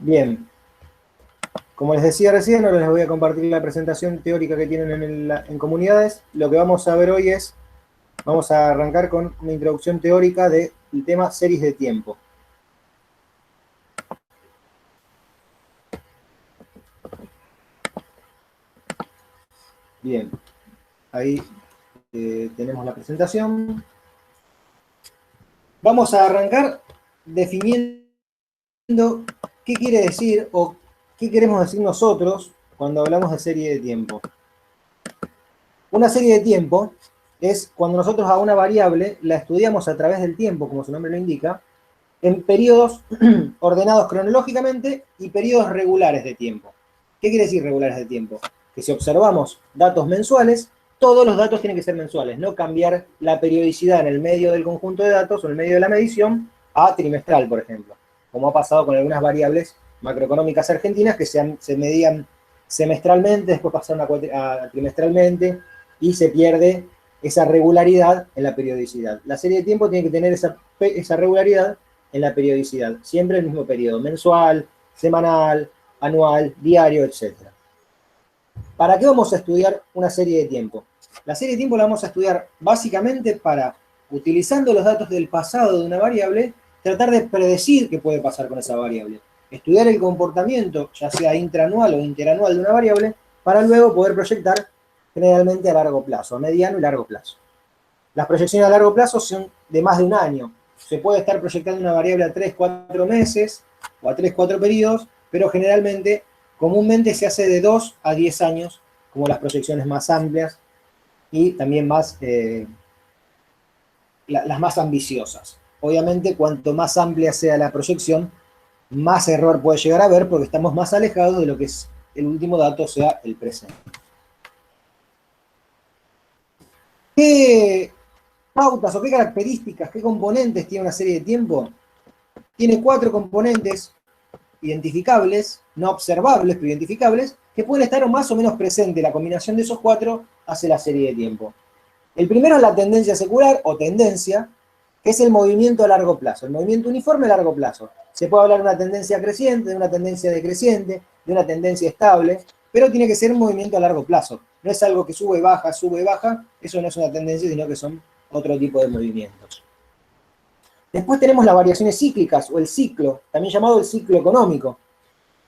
Bien, como les decía recién, ahora les voy a compartir la presentación teórica que tienen en comunidades. Lo que vamos a ver hoy es, vamos a arrancar con una introducción teórica del tema series de tiempo. Bien, ahí tenemos la presentación. Vamos a arrancar definiendo qué quiere decir o qué queremos decir nosotros cuando hablamos de serie de tiempo. Una serie de tiempo es cuando nosotros a una variable la estudiamos a través del tiempo, como su nombre lo indica, en periodos ordenados cronológicamente y periodos regulares de tiempo. ¿Qué quiere decir regulares de tiempo? Que si observamos datos mensuales, todos los datos tienen que ser mensuales, no cambiar la periodicidad en el medio del conjunto de datos o en el medio de la medición a trimestral, por ejemplo, como ha pasado con algunas variables macroeconómicas argentinas que se medían semestralmente, después pasaron a trimestralmente y se pierde esa regularidad en la periodicidad. La serie de tiempo tiene que tener esa regularidad en la periodicidad, siempre el mismo periodo, mensual, semanal, anual, diario, etc. ¿Para qué vamos a estudiar una serie de tiempo? La serie de tiempo la vamos a estudiar básicamente para, utilizando los datos del pasado de una variable, tratar de predecir qué puede pasar con esa variable. Estudiar el comportamiento, ya sea intraanual o interanual de una variable, para luego poder proyectar generalmente a largo plazo, a mediano y largo plazo. Las proyecciones a largo plazo son de más de un año. Se puede estar proyectando una variable a 3, 4 meses o a 3, 4 periodos, pero generalmente, comúnmente se hace de 2 a 10 años, como las proyecciones más amplias y también más, las más ambiciosas. Obviamente, cuanto más amplia sea la proyección, más error puede llegar a haber porque estamos más alejados de lo que es el último dato, o sea, el presente. ¿Qué pautas o qué características, qué componentes tiene una serie de tiempo? Tiene 4 componentes identificables, no observables, pero identificables, que pueden estar más o menos presentes. La combinación de esos 4 hace la serie de tiempo. El primero es la tendencia secular o tendencia, que es el movimiento a largo plazo, el movimiento uniforme a largo plazo. Se puede hablar de una tendencia creciente, de una tendencia decreciente, de una tendencia estable, pero tiene que ser un movimiento a largo plazo. No es algo que sube y baja, eso no es una tendencia, sino que son otro tipo de movimientos. Después tenemos las variaciones cíclicas o el ciclo, también llamado el ciclo económico.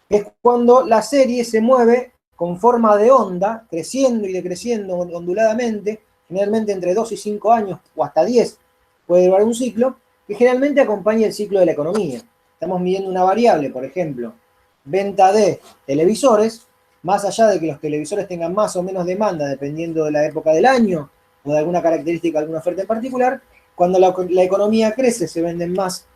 Es cuando la serie se mueve con forma de onda, creciendo y decreciendo onduladamente, generalmente entre 2 y 5 años o hasta 10 puede durar un ciclo, que generalmente acompaña el ciclo de la economía. Estamos midiendo una variable, por ejemplo, venta de televisores, más allá de que los televisores tengan más o menos demanda dependiendo de la época del año o de alguna característica, alguna oferta en particular, cuando la economía crece se venden más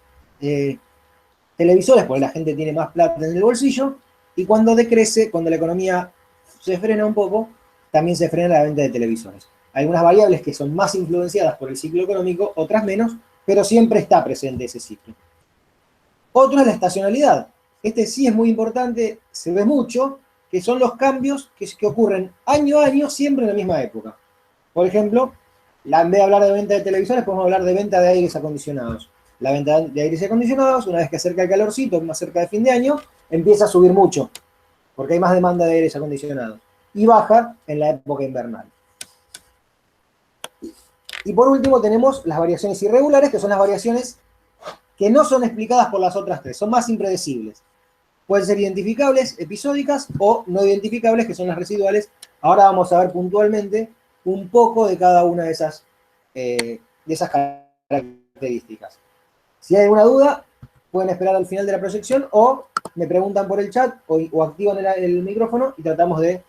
televisores porque la gente tiene más plata en el bolsillo, y cuando decrece, cuando la economía se frena un poco, también se frena la venta de televisores. Hay algunas variables que son más influenciadas por el ciclo económico, otras menos, pero siempre está presente ese ciclo. Otro es la estacionalidad. Este sí es muy importante, se ve mucho, que son los cambios que ocurren año a año, siempre en la misma época. Por ejemplo, en vez de hablar de venta de televisores, podemos hablar de venta de aires acondicionados. La venta de aires acondicionados, una vez que acerca el calorcito, más cerca de fin de año, empieza a subir mucho, porque hay más demanda de aires acondicionados. Y baja en la época invernal. Y por último tenemos las variaciones irregulares, que son las variaciones que no son explicadas por las otras tres, son más impredecibles. Pueden ser identificables, episódicas, o no identificables, que son las residuales. Ahora vamos a ver puntualmente un poco de cada una de esas características. Si hay alguna duda, pueden esperar al final de la proyección o me preguntan por el chat o activan el micrófono y tratamos de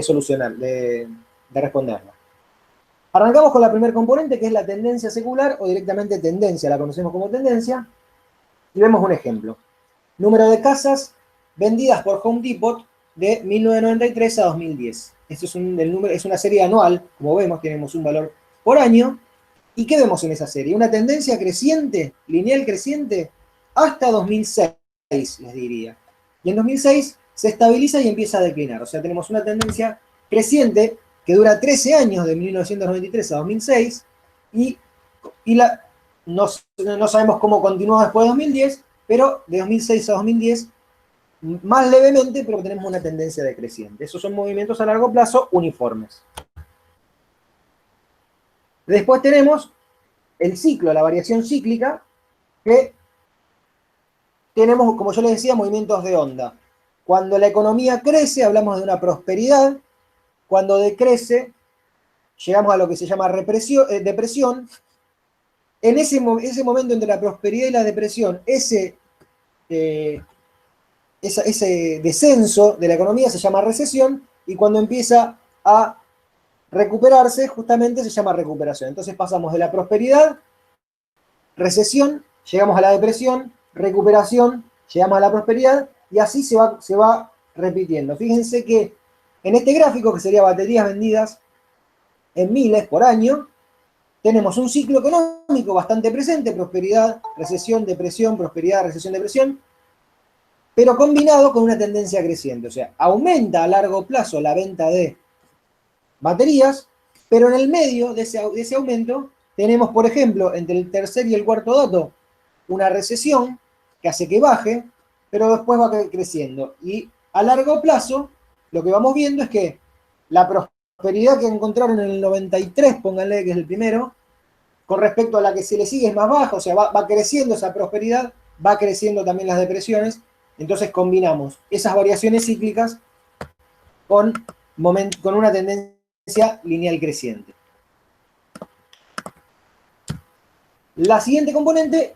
solucionar, de responderla. Arrancamos con la primer componente, que es la tendencia secular o directamente tendencia, la conocemos como tendencia, y vemos un ejemplo. Número de casas vendidas por Home Depot de 1993 a 2010. Esto es una serie anual, como vemos, tenemos un valor por año. ¿Y qué vemos en esa serie? Una tendencia creciente, lineal creciente, hasta 2006, les diría. Y en 2006 se estabiliza y empieza a declinar. O sea, tenemos una tendencia creciente que dura 13 años, de 1993 a 2006, y no sabemos cómo continúa después de 2010, pero de 2006 a 2010 más levemente, pero tenemos una tendencia decreciente. Esos son movimientos a largo plazo uniformes. Después tenemos el ciclo, la variación cíclica, que tenemos, como yo les decía, movimientos de onda. Cuando la economía crece, hablamos de una prosperidad. Cuando decrece, llegamos a lo que se llama depresión. En ese momento entre la prosperidad y la depresión, ese descenso de la economía se llama recesión, y cuando empieza a recuperarse, justamente se llama recuperación. Entonces pasamos de la prosperidad, recesión, llegamos a la depresión, recuperación, llegamos a la prosperidad, y así se va repitiendo. Fíjense que en este gráfico, que sería baterías vendidas en miles por año, tenemos un ciclo económico bastante presente: prosperidad, recesión, depresión, prosperidad, recesión, depresión, pero combinado con una tendencia creciente. O sea, aumenta a largo plazo la venta de baterías, pero en el medio de ese aumento tenemos, por ejemplo, entre el tercer y el cuarto dato, una recesión que hace que baje, pero después va creciendo. Y a largo plazo, lo que vamos viendo es que la prosperidad que encontraron en el 93, pónganle que es el primero, con respecto a la que se le sigue es más baja. O sea, va creciendo esa prosperidad, va creciendo también las depresiones. Entonces combinamos esas variaciones cíclicas con una tendencia lineal creciente. La siguiente componente,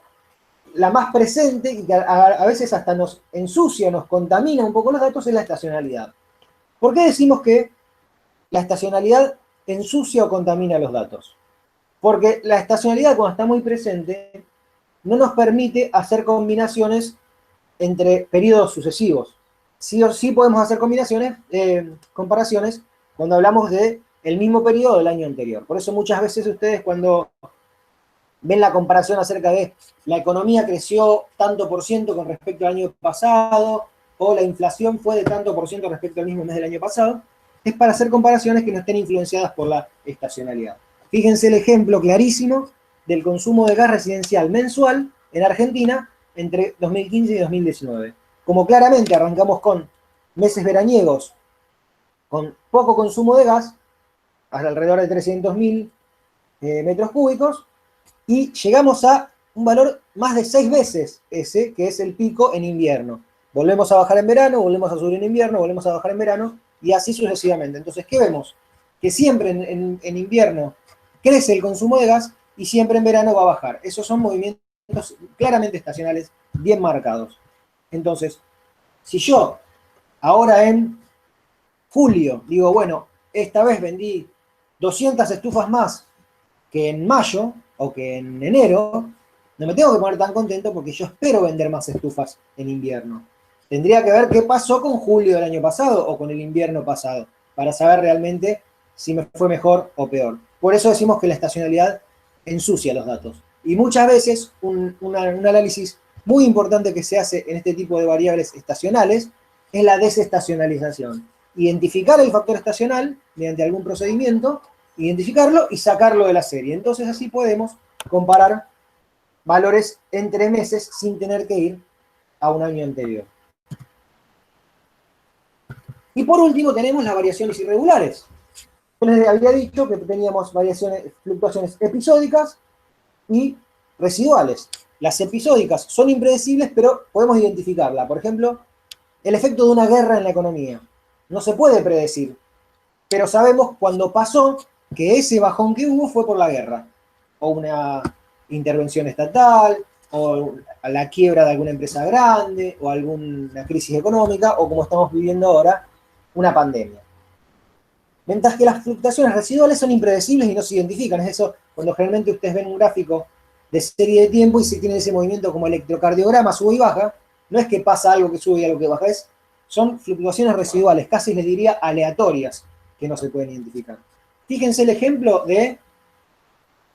la más presente, y que a veces hasta nos ensucia, nos contamina un poco los datos, es la estacionalidad. ¿Por qué decimos que la estacionalidad ensucia o contamina los datos? Porque la estacionalidad, cuando está muy presente, no nos permite hacer combinaciones entre periodos sucesivos. Sí o sí podemos hacer comparaciones cuando hablamos del mismo periodo del año anterior. Por eso muchas veces ustedes, cuando ven la comparación acerca de la economía creció tanto por ciento con respecto al año pasado, o la inflación fue de tanto por ciento respecto al mismo mes del año pasado, es para hacer comparaciones que no estén influenciadas por la estacionalidad. Fíjense el ejemplo clarísimo del consumo de gas residencial mensual en Argentina entre 2015 y 2019. Como claramente arrancamos con meses veraniegos con poco consumo de gas, hasta alrededor de 300.000 metros cúbicos, y llegamos a un valor más de 6 veces ese, que es el pico en invierno. Volvemos a bajar en verano, volvemos a subir en invierno, volvemos a bajar en verano, y así sucesivamente. Entonces, ¿qué vemos? Que siempre en invierno crece el consumo de gas y siempre en verano va a bajar. Esos son movimientos claramente estacionales, bien marcados. Entonces, si yo ahora en julio digo, bueno, esta vez vendí 200 estufas más que en mayo o que en enero, no me tengo que poner tan contento, porque yo espero vender más estufas en invierno. Tendría que ver qué pasó con julio del año pasado o con el invierno pasado, para saber realmente si me fue mejor o peor. Por eso decimos que la estacionalidad ensucia los datos. Y muchas veces un análisis muy importante que se hace en este tipo de variables estacionales es la desestacionalización. Identificar el factor estacional mediante algún procedimiento, identificarlo y sacarlo de la serie. Entonces así podemos comparar valores entre meses sin tener que ir a un año anterior. Y por último tenemos las variaciones irregulares. Yo les había dicho que teníamos fluctuaciones episódicas y residuales. Las episódicas son impredecibles, pero podemos identificarla. Por ejemplo, el efecto de una guerra en la economía. No se puede predecir, pero sabemos cuando pasó que ese bajón que hubo fue por la guerra, o una intervención estatal, o la quiebra de alguna empresa grande, o alguna crisis económica, o como estamos viviendo ahora, una pandemia. Mientras que las fluctuaciones residuales son impredecibles y no se identifican. Es eso cuando generalmente ustedes ven un gráfico de serie de tiempo y se tiene ese movimiento como electrocardiograma, sube y baja. No es que pasa algo que sube y algo que baja, son fluctuaciones residuales, casi les diría aleatorias, que no se pueden identificar. Fíjense el ejemplo que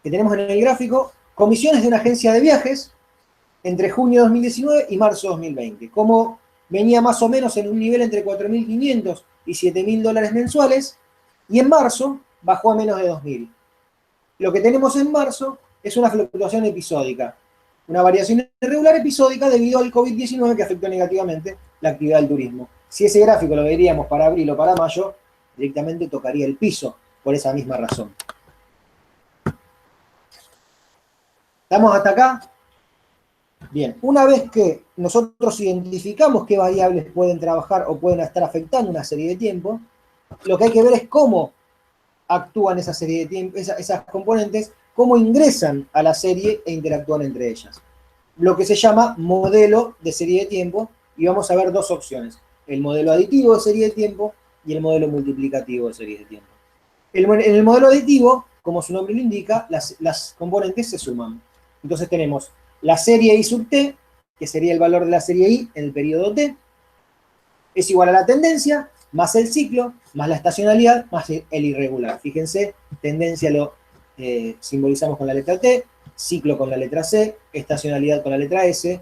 tenemos en el gráfico: comisiones de una agencia de viajes entre junio de 2019 y marzo de 2020. Como venía más o menos en un nivel entre 4.500 y 7.000 dólares mensuales, y en marzo bajó a menos de 2.000. Lo que tenemos en marzo es una fluctuación episódica, una variación irregular episódica debido al COVID-19 que afectó negativamente la actividad del turismo. Si ese gráfico lo veríamos para abril o para mayo, directamente tocaría el piso, por esa misma razón. ¿Estamos hasta acá? Bien, una vez que nosotros identificamos qué variables pueden trabajar o pueden estar afectando una serie de tiempo, lo que hay que ver es cómo actúan esa serie de tiempo, esas componentes, cómo ingresan a la serie e interactúan entre ellas. Lo que se llama modelo de serie de tiempo, y vamos a ver dos opciones: el modelo aditivo de serie de tiempo y el modelo multiplicativo de serie de tiempo. En el modelo aditivo, como su nombre lo indica, las componentes se suman. Entonces tenemos la serie I sub t, que sería el valor de la serie I en el periodo t, es igual a la tendencia, más el ciclo, más la estacionalidad, más el irregular. Fíjense, tendencia lo simbolizamos con la letra T, ciclo con la letra C, estacionalidad con la letra S,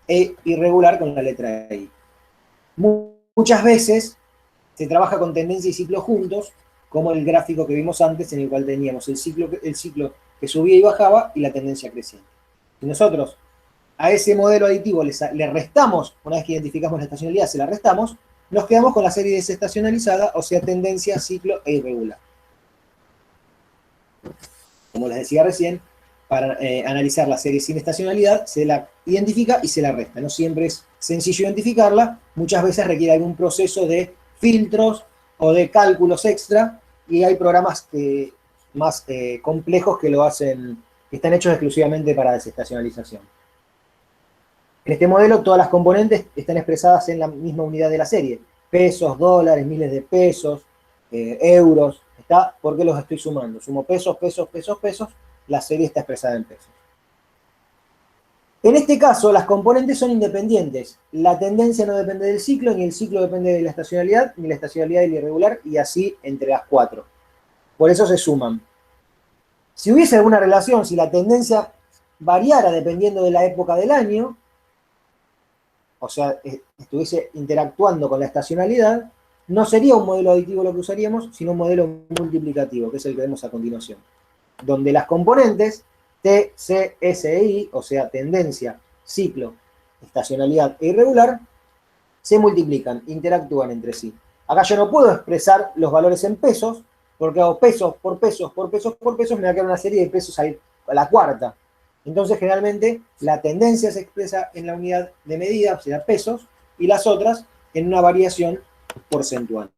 e irregular con la letra I. Muchas veces se trabaja con tendencia y ciclo juntos, como el gráfico que vimos antes, en el cual teníamos el ciclo que subía y bajaba y la tendencia creciente. Si nosotros a ese modelo aditivo le restamos, una vez que identificamos la estacionalidad, se la restamos, nos quedamos con la serie desestacionalizada, o sea, tendencia, ciclo e irregular. Como les decía recién, para analizar la serie sin estacionalidad, se la identifica y se la resta. No siempre es sencillo identificarla, muchas veces requiere algún proceso de filtros o de cálculos extra, y hay programas más complejos que lo hacen, que están hechos exclusivamente para desestacionalización. En este modelo todas las componentes están expresadas en la misma unidad de la serie: pesos, dólares, miles de pesos, euros. ¿Está? ¿Por qué los estoy sumando? Sumo pesos, pesos, pesos, pesos. La serie está expresada en pesos. En este caso, las componentes son independientes. La tendencia no depende del ciclo, ni el ciclo depende de la estacionalidad, ni la estacionalidad del irregular, y así entre las cuatro. Por eso se suman. Si hubiese alguna relación, si la tendencia variara dependiendo de la época del año, o sea, estuviese interactuando con la estacionalidad, no sería un modelo aditivo lo que usaríamos, sino un modelo multiplicativo, que es el que vemos a continuación, donde las componentes T, C, S e I, o sea, tendencia, ciclo, estacionalidad e irregular, se multiplican, interactúan entre sí. Acá yo no puedo expresar los valores en pesos, porque hago pesos por pesos por pesos por pesos, me va a quedar una serie de pesos ahí a la cuarta. Entonces, generalmente, la tendencia se expresa en la unidad de medida, o sea, pesos, y las otras en una variación porcentual.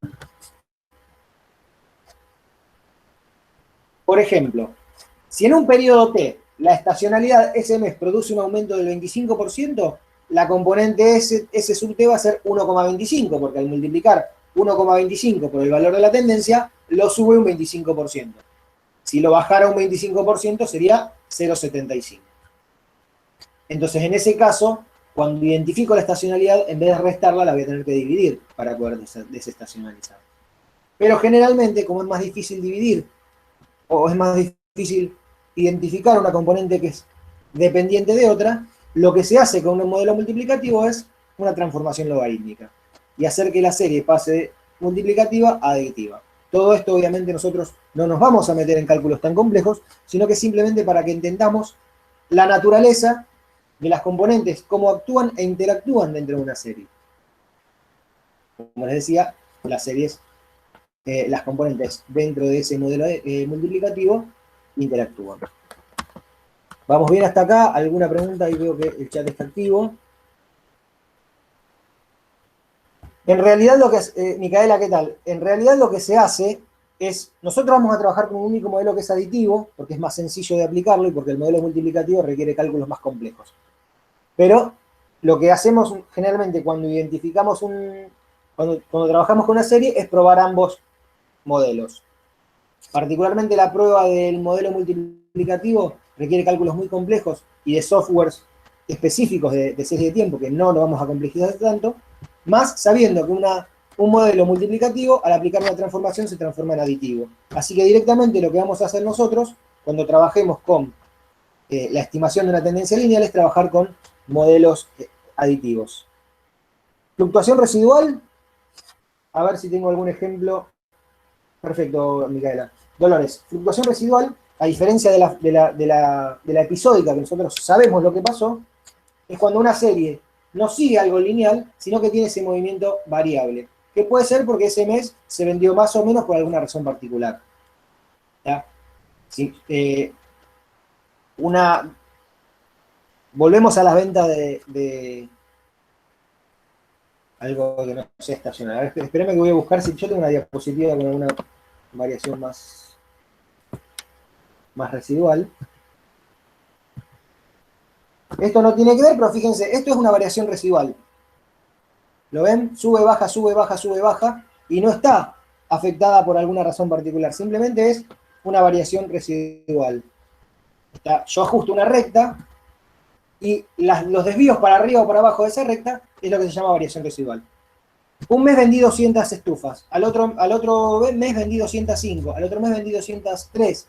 Por ejemplo, si en un periodo T la estacionalidad ese mes produce un aumento del 25%, la componente S sub T va a ser 1,25, porque al multiplicar 1,25 por el valor de la tendencia, lo sube un 25%. Si lo bajara un 25% sería 0,75. Entonces, en ese caso, cuando identifico la estacionalidad, en vez de restarla, la voy a tener que dividir para poder desestacionalizar. Pero generalmente, como es más difícil dividir, o es más difícil identificar una componente que es dependiente de otra, lo que se hace con un modelo multiplicativo es una transformación logarítmica y hacer que la serie pase de multiplicativa a aditiva. Todo esto, obviamente, nosotros no nos vamos a meter en cálculos tan complejos, sino que simplemente para que entendamos la naturaleza de las componentes, cómo actúan e interactúan dentro de una serie. Como les decía, las series, las componentes dentro de ese modelo multiplicativo interactúan. ¿Vamos bien hasta acá? ¿Alguna pregunta? Ahí veo que el chat está activo. En realidad lo que Micaela, ¿qué tal? En realidad lo que se hace es, nosotros vamos a trabajar con un único modelo que es aditivo, porque es más sencillo de aplicarlo y porque el modelo multiplicativo requiere cálculos más complejos. Pero lo que hacemos generalmente cuando identificamos cuando trabajamos con una serie es probar ambos modelos. Particularmente la prueba del modelo multiplicativo requiere cálculos muy complejos y de softwares específicos de serie de tiempo, que no lo vamos a complejizar tanto, más sabiendo que un modelo multiplicativo, al aplicar una transformación, se transforma en aditivo. Así que directamente lo que vamos a hacer nosotros, cuando trabajemos con la estimación de una tendencia lineal, es trabajar con modelos aditivos. Fluctuación residual, a ver si tengo algún ejemplo. Perfecto, Micaela. Dolores, fluctuación residual, a diferencia de la episódica, que nosotros sabemos lo que pasó, es cuando una serie no sigue algo lineal, sino que tiene ese movimiento variable, que puede ser porque ese mes se vendió más o menos por alguna razón particular. ¿Ya? Sí, volvemos a las ventas de algo que no sea estacional. A ver, espérame que voy a buscar si yo tengo una diapositiva con alguna variación más residual. Esto no tiene que ver, pero fíjense, esto es una variación residual. ¿Lo ven? Sube, baja, sube, baja, sube, baja, y no está afectada por alguna razón particular. Simplemente es una variación residual. Yo ajusto una recta y los desvíos para arriba o para abajo de esa recta es lo que se llama variación residual. Un mes vendí 200 estufas, al otro mes vendí 205, al otro mes vendí 203.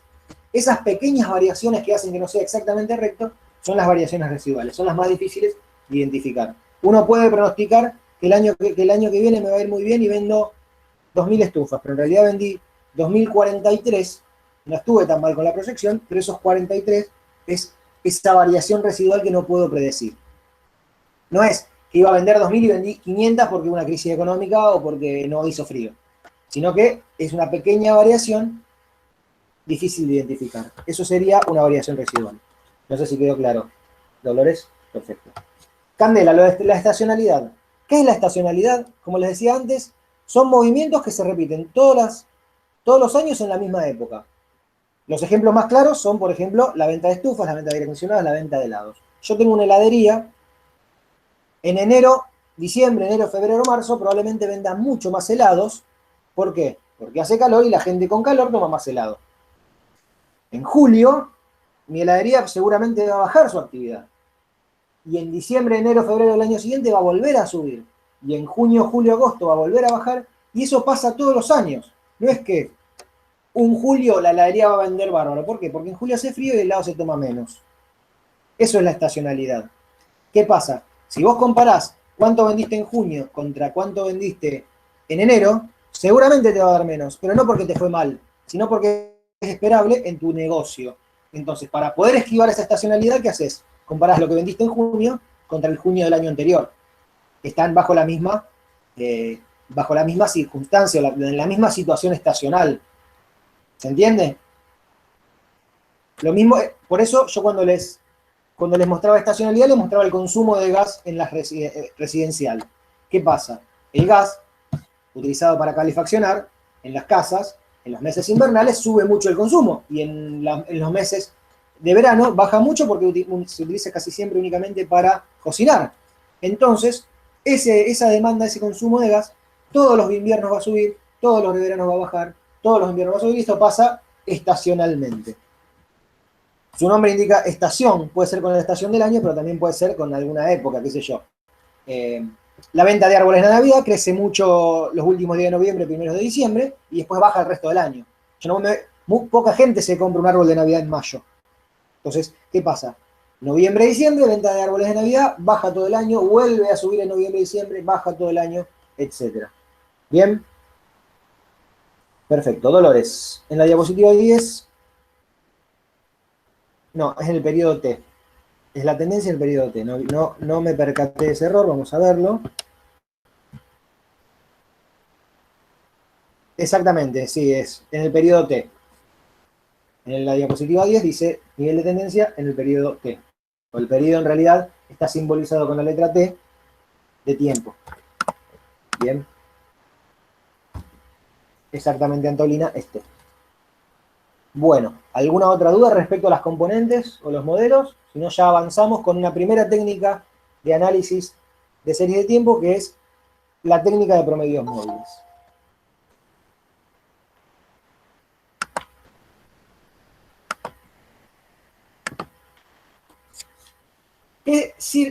Esas pequeñas variaciones que hacen que no sea exactamente recto son las variaciones residuales, son las más difíciles de identificar. Uno puede pronosticar que el año que viene me va a ir muy bien y vendo 2.000 estufas, pero en realidad vendí 2.043, no estuve tan mal con la proyección, pero esos 43 es esa variación residual que no puedo predecir. No es que iba a vender 2.000 y vendí 500 porque hubo una crisis económica o porque no hizo frío, sino que es una pequeña variación difícil de identificar. Eso sería una variación residual. No sé si quedó claro. ¿Dolores? Perfecto. Candela, la estacionalidad. ¿Qué es la estacionalidad? Como les decía antes, son movimientos que se repiten todos los años en la misma época. Los ejemplos más claros son, por ejemplo, la venta de estufas, la venta de aire acondicionado, la venta de helados. Yo tengo una heladería. En enero, diciembre, enero, febrero, marzo, probablemente vendan mucho más helados. ¿Por qué? Porque hace calor y la gente con calor toma más helado. En julio, mi heladería seguramente va a bajar su actividad. Y en diciembre, enero, febrero del año siguiente va a volver a subir. Y en junio, julio, agosto va a volver a bajar. Y eso pasa todos los años. No es que un julio la heladería va a vender bárbaro. ¿Por qué? Porque en julio hace frío y el helado se toma menos. Eso es la estacionalidad. ¿Qué pasa? Si vos comparás cuánto vendiste en junio contra cuánto vendiste en enero, seguramente te va a dar menos, pero no porque te fue mal, sino porque es esperable en tu negocio. Entonces, para poder esquivar esa estacionalidad, ¿qué haces? Comparás lo que vendiste en junio contra el junio del año anterior. Están bajo la misma circunstancia, en la misma situación estacional. ¿Se entiende? Lo mismo, por eso yo cuando les mostraba estacionalidad, les mostraba el consumo de gas en la residencial. ¿Qué pasa? El gas, utilizado para calefaccionar en las casas, en los meses invernales sube mucho el consumo y en los meses de verano baja mucho porque se utiliza casi siempre únicamente para cocinar. Entonces, esa demanda, ese consumo de gas, todos los inviernos va a subir, todos los veranos va a bajar, todos los inviernos va a subir, y esto pasa estacionalmente. Su nombre indica estación, puede ser con la estación del año, pero también puede ser con alguna época, qué sé yo. La venta de árboles de Navidad crece mucho los últimos días de noviembre, primeros de diciembre, y después baja el resto del año. Muy poca gente se compra un árbol de Navidad en mayo. Entonces, ¿qué pasa? Noviembre, diciembre, venta de árboles de Navidad, baja todo el año, vuelve a subir en noviembre, diciembre, baja todo el año, etc. ¿Bien? Perfecto. Dolores. En la diapositiva 10... No, es en el periodo T. Es la tendencia del periodo T. No me percaté de ese error, vamos a verlo. Exactamente, sí, es en el periodo T. En la diapositiva 10 dice nivel de tendencia en el periodo T. O el periodo en realidad está simbolizado con la letra T de tiempo. Bien. Exactamente, Antolina, este. Bueno, ¿alguna otra duda respecto a las componentes o los modelos? Si no, ya avanzamos con una primera técnica de análisis de series de tiempo, que es la técnica de promedios móviles.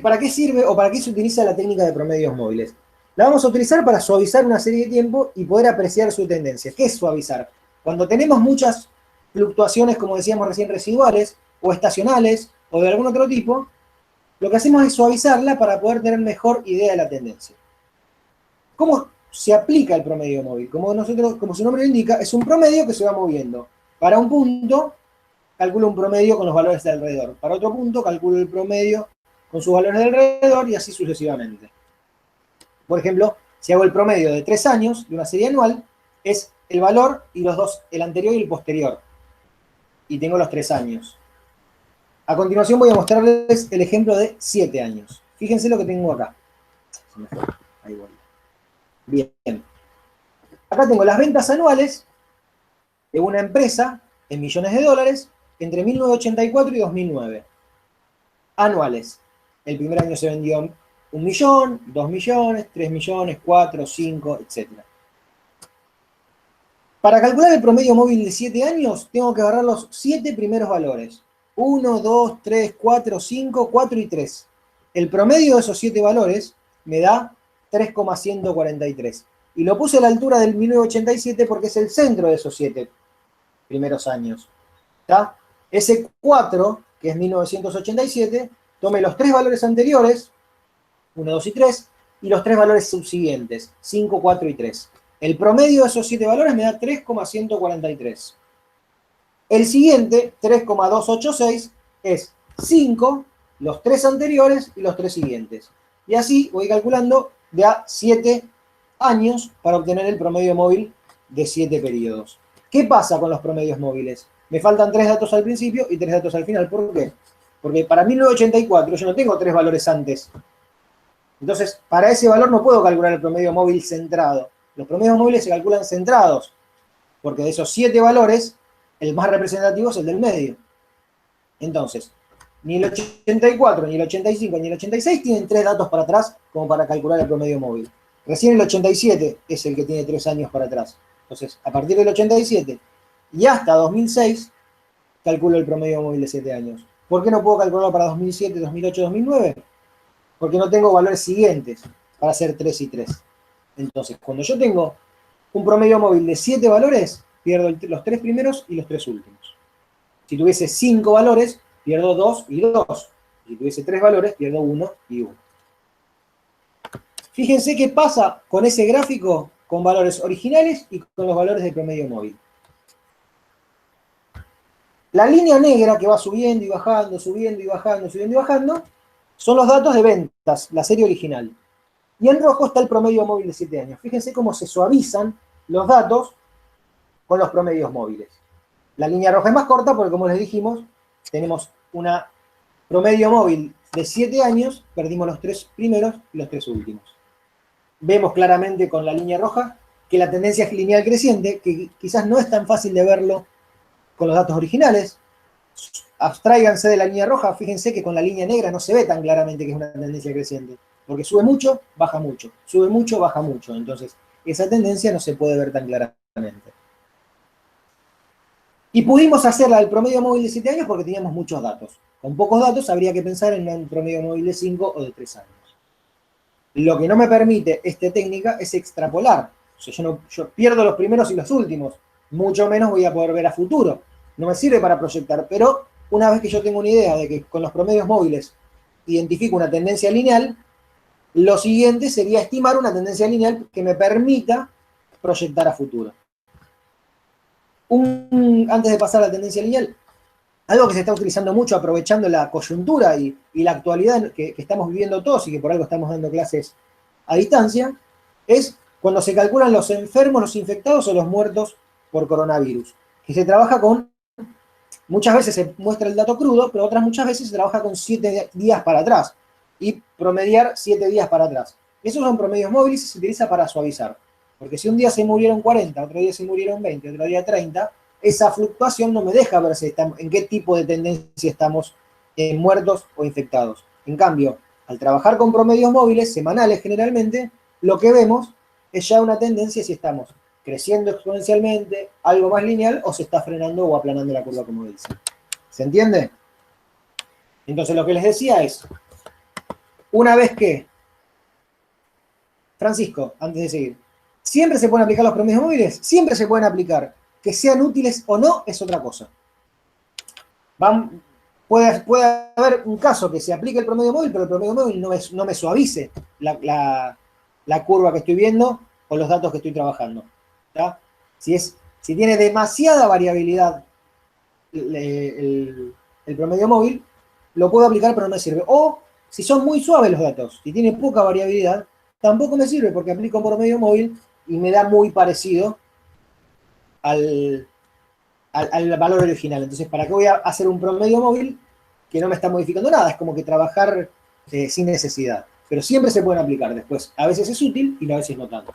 ¿Para qué sirve o para qué se utiliza la técnica de promedios móviles? La vamos a utilizar para suavizar una serie de tiempo y poder apreciar su tendencia. ¿Qué es suavizar? Cuando tenemos muchas fluctuaciones, como decíamos recién, residuales o estacionales o de algún otro tipo, lo que hacemos es suavizarla para poder tener mejor idea de la tendencia. ¿Cómo se aplica el promedio móvil? Como su nombre lo indica, es un promedio que se va moviendo. Para un punto, calculo un promedio con los valores de alrededor. Para otro punto, calculo el promedio con sus valores de alrededor y así sucesivamente. Por ejemplo, si hago el promedio de 3 años de una serie anual, es el valor y los dos, el anterior y el posterior. Y tengo los 3 años. A continuación voy a mostrarles el ejemplo de 7 años. Fíjense lo que tengo acá. Ahí voy. Bien. Acá tengo las ventas anuales de una empresa en millones de dólares entre 1984 y 2009. Anuales. El primer año se vendió 1 millón, 2 millones, 3 millones, 4, 5, etc. Para calcular el promedio móvil de 7 años, tengo que agarrar los 7 primeros valores. 1, 2, 3, 4, 5, 4 y 3. El promedio de esos 7 valores me da 3,143. Y lo puse a la altura del 1987 porque es el centro de esos 7 primeros años. ¿Está? Ese 4, que es 1987, tome los 3 valores anteriores, 1, 2 y 3, y los 3 valores subsiguientes, 5, 4 y 3. El promedio de esos 7 valores me da 3,143. El siguiente, 3,286, es 5, los 3 anteriores y los 3 siguientes. Y así voy calculando de a 7 años para obtener el promedio móvil de 7 periodos. ¿Qué pasa con los promedios móviles? Me faltan 3 datos al principio y 3 datos al final. ¿Por qué? Porque para 1984 yo no tengo 3 valores antes. Entonces, para ese valor no puedo calcular el promedio móvil centrado. Los promedios móviles se calculan centrados, porque de esos 7 valores, el más representativo es el del medio. Entonces, ni el 84, ni el 85, ni el 86 tienen 3 datos para atrás como para calcular el promedio móvil. Recién el 87 es el que tiene 3 años para atrás. Entonces, a partir del 87 y hasta 2006, calculo el promedio móvil de 7 años. ¿Por qué no puedo calcularlo para 2007, 2008, 2009? Porque no tengo valores siguientes para hacer 3 y 3. Entonces, cuando yo tengo un promedio móvil de 7 valores, pierdo los 3 primeros y los 3 últimos. Si tuviese 5 valores, pierdo 2 y 2. Si tuviese 3 valores, pierdo 1 y 1. Fíjense qué pasa con ese gráfico con valores originales y con los valores del promedio móvil. La línea negra que va subiendo y bajando, subiendo y bajando, subiendo y bajando, son los datos de ventas, la serie original. Y en rojo está el promedio móvil de 7 años. Fíjense cómo se suavizan los datos con los promedios móviles. La línea roja es más corta porque, como les dijimos, tenemos una promedio móvil de 7 años, perdimos los 3 primeros y los 3 últimos. Vemos claramente con la línea roja que la tendencia es lineal creciente, que quizás no es tan fácil de verlo con los datos originales. Abstráiganse de la línea roja, fíjense que con la línea negra no se ve tan claramente que es una tendencia creciente, porque sube mucho, baja mucho, sube mucho, baja mucho. Entonces, esa tendencia no se puede ver tan claramente. Y pudimos hacerla del promedio móvil de 7 años porque teníamos muchos datos. Con pocos datos habría que pensar en un promedio móvil de 5 o de 3 años. Lo que no me permite esta técnica es extrapolar. O sea, yo pierdo los primeros y los últimos. Mucho menos voy a poder ver a futuro. No me sirve para proyectar, pero una vez que yo tengo una idea de que con los promedios móviles identifico una tendencia lineal, lo siguiente sería estimar una tendencia lineal que me permita proyectar a futuro. Antes de pasar a la tendencia lineal, algo que se está utilizando mucho aprovechando la coyuntura y la actualidad que estamos viviendo todos y que por algo estamos dando clases a distancia, es cuando se calculan los enfermos, los infectados o los muertos por coronavirus. Que se trabaja con, muchas veces se muestra el dato crudo, pero otras muchas veces se trabaja con 7 días para atrás y promediar 7 días para atrás. Esos son promedios móviles y se utiliza para suavizar. Porque si un día se murieron 40, otro día se murieron 20, otro día 30, esa fluctuación no me deja ver si estamos, en qué tipo de tendencia estamos muertos o infectados. En cambio, al trabajar con promedios móviles, semanales generalmente, lo que vemos es ya una tendencia si estamos creciendo exponencialmente, algo más lineal, o se está frenando o aplanando la curva, como dicen. ¿Se entiende? Entonces lo que les decía es, una vez que, Francisco, antes de seguir, ¿siempre se pueden aplicar los promedios móviles? Siempre se pueden aplicar. Que sean útiles o no es otra cosa. Puede haber un caso que se aplique el promedio móvil, pero el promedio móvil no me suavice la curva que estoy viendo o los datos que estoy trabajando. ¿Tá? Si tiene demasiada variabilidad el promedio móvil, lo puedo aplicar pero no me sirve. O Si son muy suaves los datos, si tienen poca variabilidad, tampoco me sirve porque aplico un promedio móvil y me da muy parecido al valor original. Entonces, ¿para qué voy a hacer un promedio móvil que no me está modificando nada? Es como que trabajar sin necesidad. Pero siempre se pueden aplicar después. A veces es útil y a veces no tanto.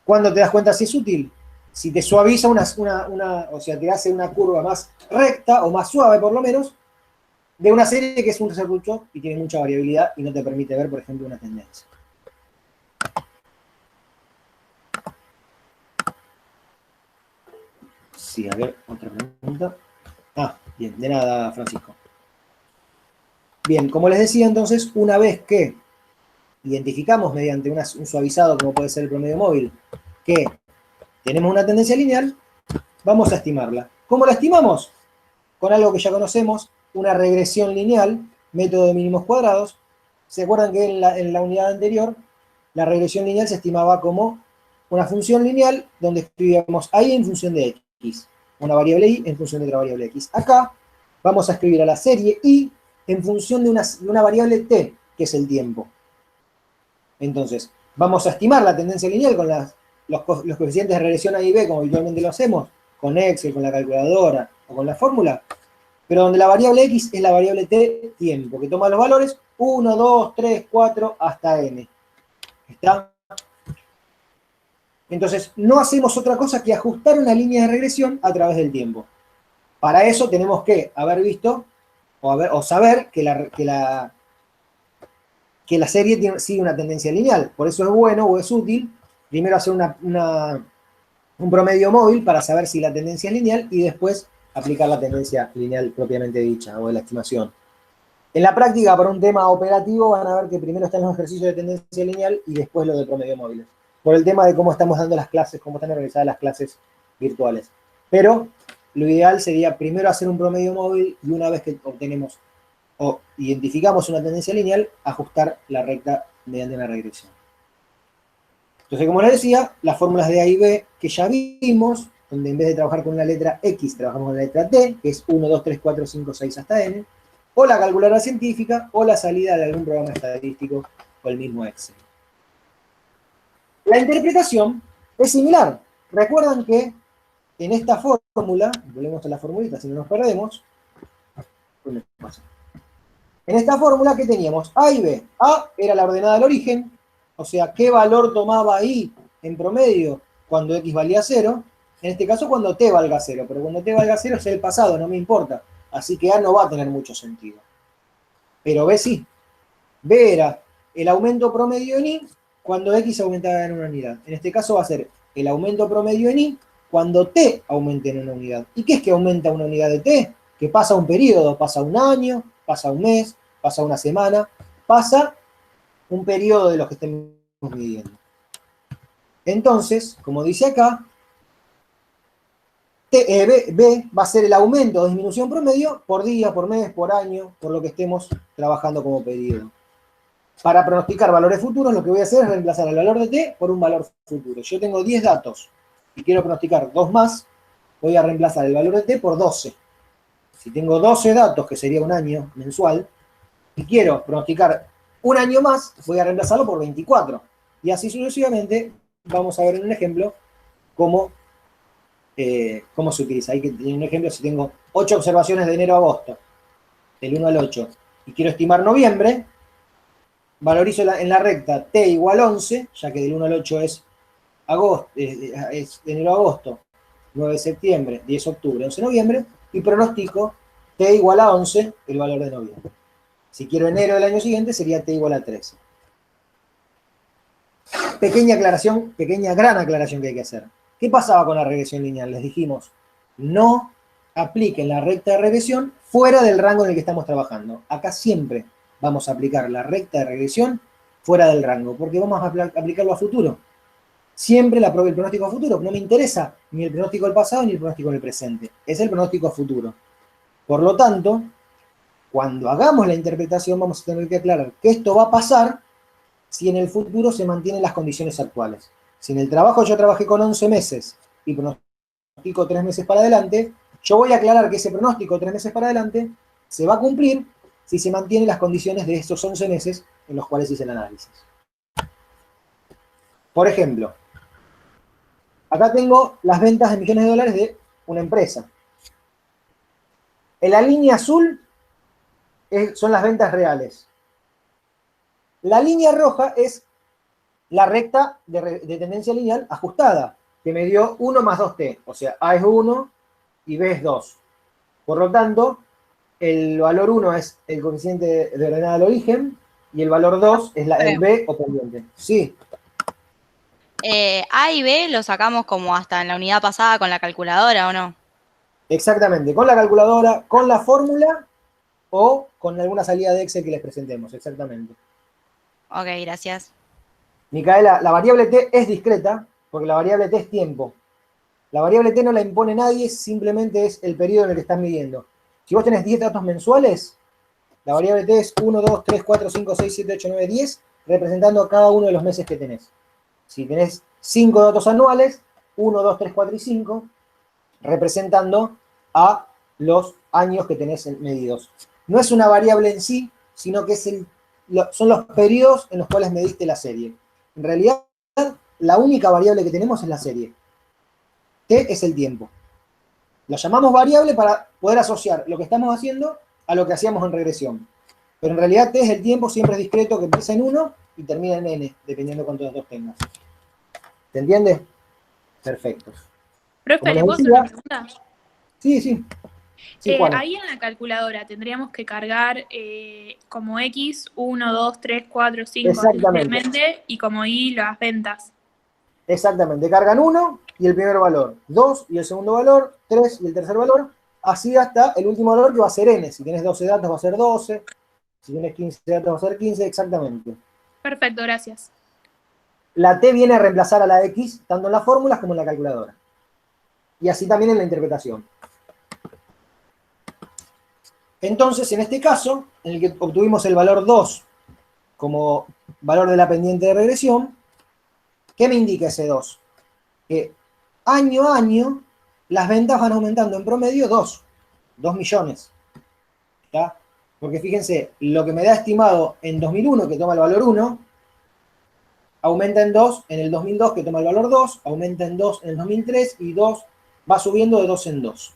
¿Cuándo te das cuenta si es útil? Si te suaviza o sea, te hace una curva más recta o más suave por lo menos, de una serie que es un serrucho y tiene mucha variabilidad y no te permite ver, por ejemplo, una tendencia. Sí, a ver, otra pregunta. Ah, bien, de nada, Francisco. Bien, como les decía entonces, una vez que identificamos mediante un suavizado, como puede ser el promedio móvil, que tenemos una tendencia lineal, vamos a estimarla. ¿Cómo la estimamos? Con algo que ya conocemos, una regresión lineal, método de mínimos cuadrados. ¿Se acuerdan que en la unidad anterior la regresión lineal se estimaba como una función lineal donde escribíamos y en función de x, una variable y en función de otra variable x? Acá vamos a escribir a la serie y en función de una variable t, que es el tiempo. Entonces, vamos a estimar la tendencia lineal con los coeficientes de regresión A y B, como habitualmente lo hacemos, con Excel, con la calculadora o con la fórmula, pero donde la variable x es la variable t, tiempo, que toma los valores 1, 2, 3, 4, hasta n. ¿Está? Entonces, no hacemos otra cosa que ajustar una línea de regresión a través del tiempo. Para eso tenemos que haber visto o saber que la serie sigue una tendencia lineal. Por eso es bueno o es útil primero hacer un promedio móvil para saber si la tendencia es lineal y después aplicar la tendencia lineal propiamente dicha o de la estimación. En la práctica, para un tema operativo, van a ver que primero están los ejercicios de tendencia lineal y después lo de promedio móvil. Por el tema de cómo estamos dando las clases, cómo están organizadas las clases virtuales. Pero lo ideal sería primero hacer un promedio móvil y una vez que obtenemos o identificamos una tendencia lineal, ajustar la recta mediante una regresión. Entonces, como les decía, las fórmulas de A y B que ya vimos, donde en vez de trabajar con la letra X, trabajamos con la letra T, que es 1, 2, 3, 4, 5, 6 hasta N, o la calculadora científica, o la salida de algún programa estadístico, o el mismo Excel. La interpretación es similar. Recuerdan que en esta fórmula, volvemos a la formulita si no nos perdemos, en esta fórmula, ¿qué teníamos? A y B. A era la ordenada del origen, o sea, ¿qué valor tomaba I en promedio cuando X valía 0? En este caso, cuando T valga 0, pero cuando T valga 0 es el pasado, no me importa. Así que A no va a tener mucho sentido. Pero B sí. B era el aumento promedio en I cuando X aumentaba en una unidad. En este caso va a ser el aumento promedio en I cuando T aumente en una unidad. ¿Y qué es que aumenta una unidad de T? Que pasa un periodo, pasa un año, pasa un mes, pasa una semana, pasa un periodo de los que estemos midiendo. Entonces, como dice acá, B va a ser el aumento o disminución promedio por día, por mes, por año, por lo que estemos trabajando como periodo. Para pronosticar valores futuros, lo que voy a hacer es reemplazar el valor de T por un valor futuro. Yo tengo 10 datos y quiero pronosticar 2 más, voy a reemplazar el valor de T por 12. Si tengo 12 datos, que sería un año mensual, y quiero pronosticar un año más, voy a reemplazarlo por 24. Y así sucesivamente, vamos a ver en un ejemplo cómo se utiliza. Hay que tener un ejemplo, si tengo 8 observaciones de enero a agosto, del 1 al 8, y quiero estimar noviembre, valorizo en la recta T igual 11, ya que del 1 al 8 es enero a agosto, 9 de septiembre, 10 de octubre, 11 de noviembre, y pronostico T igual a 11, el valor de noviembre. Si quiero enero del año siguiente, sería T igual a 13. Pequeña aclaración, gran aclaración que hay que hacer. ¿Qué pasaba con la regresión lineal? Les dijimos, no apliquen la recta de regresión fuera del rango en el que estamos trabajando. Acá siempre vamos a aplicar la recta de regresión fuera del rango, porque vamos a aplicarlo a futuro. Siempre el pronóstico a futuro. No me interesa ni el pronóstico del pasado ni el pronóstico del presente. Es el pronóstico a futuro. Por lo tanto, cuando hagamos la interpretación vamos a tener que aclarar que esto va a pasar si en el futuro se mantienen las condiciones actuales. Si en el trabajo yo trabajé con 11 meses y pronostico 3 meses para adelante, yo voy a aclarar que ese pronóstico 3 meses para adelante se va a cumplir si se mantienen las condiciones de esos 11 meses en los cuales hice el análisis. Por ejemplo, acá tengo las ventas de millones de dólares de una empresa. En la línea azul son las ventas reales. La línea roja es la recta de tendencia lineal ajustada, que me dio 1 más 2t. O sea, A es 1 y B es 2. Por lo tanto, el valor 1 es el coeficiente de ordenada al origen y el valor 2 es el B o pendiente. Sí. A y B lo sacamos como hasta en la unidad pasada con la calculadora, ¿o no? Exactamente, con la calculadora, con la fórmula o con alguna salida de Excel que les presentemos, exactamente. Ok, gracias. Micaela, la variable t es discreta porque la variable t es tiempo. La variable t no la impone nadie, simplemente es el periodo en el que estás midiendo. Si vos tenés 10 datos mensuales, la variable t es 1, 2, 3, 4, 5, 6, 7, 8, 9, 10, representando cada uno de los meses que tenés. Si tenés 5 datos anuales, 1, 2, 3, 4 y 5, representando a los años que tenés medidos. No es una variable en sí, sino que son los periodos en los cuales mediste la serie. En realidad, la única variable que tenemos es la serie. T es el tiempo. Lo llamamos variable para poder asociar lo que estamos haciendo a lo que hacíamos en regresión. Pero en realidad T es el tiempo, siempre es discreto, que empieza en 1 y termina en n, dependiendo de cuántos datos tengas. ¿Se entiende? Perfecto. Como Profe, ¿le les puedo hacer una decía, pregunta? sí, Juana. Ahí en la calculadora tendríamos que cargar como X 1, 2, 3, 4, 5 Exactamente. aleatoriamente y como Y las ventas. Exactamente, cargan 1 y el primer valor, 2 y el segundo valor, 3 y el tercer valor, así hasta el último valor que va a ser n. Si tienes 12 datos va a ser 12, si tienes 15 datos va a ser 15, exactamente. Perfecto, gracias. La t viene a reemplazar a la x, tanto en las fórmulas como en la calculadora. Y así también en la interpretación. Entonces, en este caso, en el que obtuvimos el valor 2 como valor de la pendiente de regresión, ¿qué me indica ese 2? Que año a año las ventas van aumentando en promedio 2 millones. ¿Está? Porque fíjense, lo que me da estimado en 2001, que toma el valor 1, aumenta en 2 en el 2002, que toma el valor 2, aumenta en 2 en el 2003 y 2 va subiendo de 2 en 2.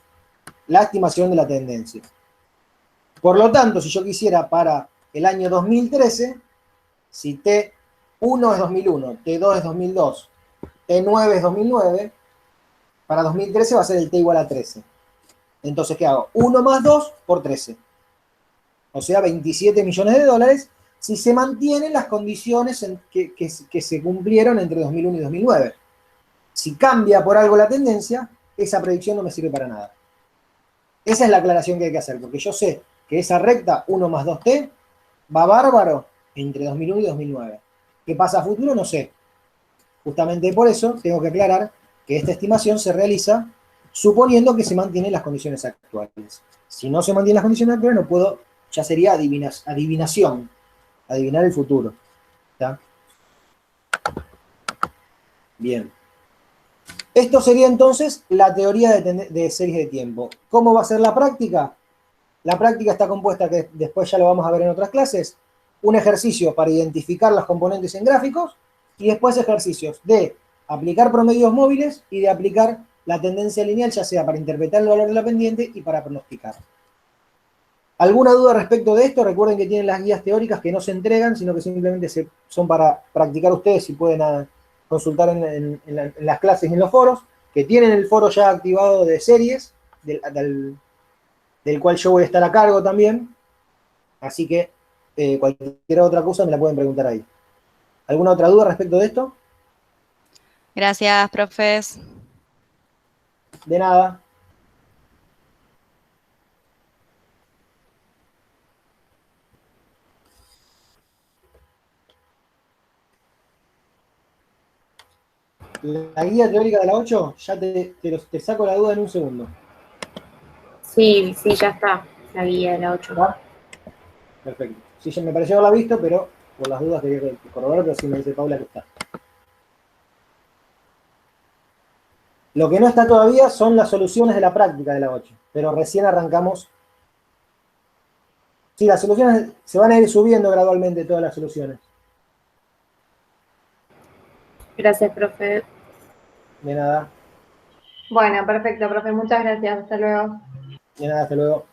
La estimación de la tendencia. Por lo tanto, si yo quisiera para el año 2013, si T1 es 2001, T2 es 2002, T9 es 2009, para 2013 va a ser el T igual a 13. Entonces, ¿qué hago? 1 más 2 por 13. O sea, 27 millones de dólares si se mantienen las condiciones que se cumplieron entre 2001 y 2009. Si cambia por algo la tendencia, esa predicción no me sirve para nada. Esa es la aclaración que hay que hacer, porque yo sé que esa recta 1 más 2t va bárbaro entre 2001 y 2009. ¿Qué pasa a futuro? No sé. Justamente por eso tengo que aclarar que esta estimación se realiza suponiendo que se mantienen las condiciones actuales. Si no se mantienen las condiciones actuales, no puedo, ya sería adivinación, adivinar el futuro. ¿Está? Bien. Esto sería entonces la teoría de series de tiempo. ¿Cómo va a ser la práctica? La práctica está compuesta, que después ya lo vamos a ver en otras clases, un ejercicio para identificar las componentes en gráficos y después ejercicios de aplicar promedios móviles y de aplicar la tendencia lineal, ya sea para interpretar el valor de la pendiente y para pronosticar. ¿Alguna duda respecto de esto? Recuerden que tienen las guías teóricas que no se entregan, sino que simplemente son para practicar ustedes y pueden consultar en las clases y en los foros, que tienen el foro ya activado de series, del cual yo voy a estar a cargo también. Así que cualquier otra cosa me la pueden preguntar ahí. ¿Alguna otra duda respecto de esto? Gracias, profes. De nada. La guía teórica de la 8, ya te saco la duda en un segundo. Sí, sí, ya está, la guía de la 8. ¿Va? Perfecto. Sí, ya me pareció haberla visto, pero por las dudas quería corroborar, pero sí me dice Paula que está. Lo que no está todavía son las soluciones de la práctica de la 8, pero recién arrancamos Sí, las soluciones se van a ir subiendo gradualmente, todas las soluciones. Gracias, profe. De nada, Bueno, perfecto, profe. Muchas gracias. Hasta luego. de nada, hasta luego.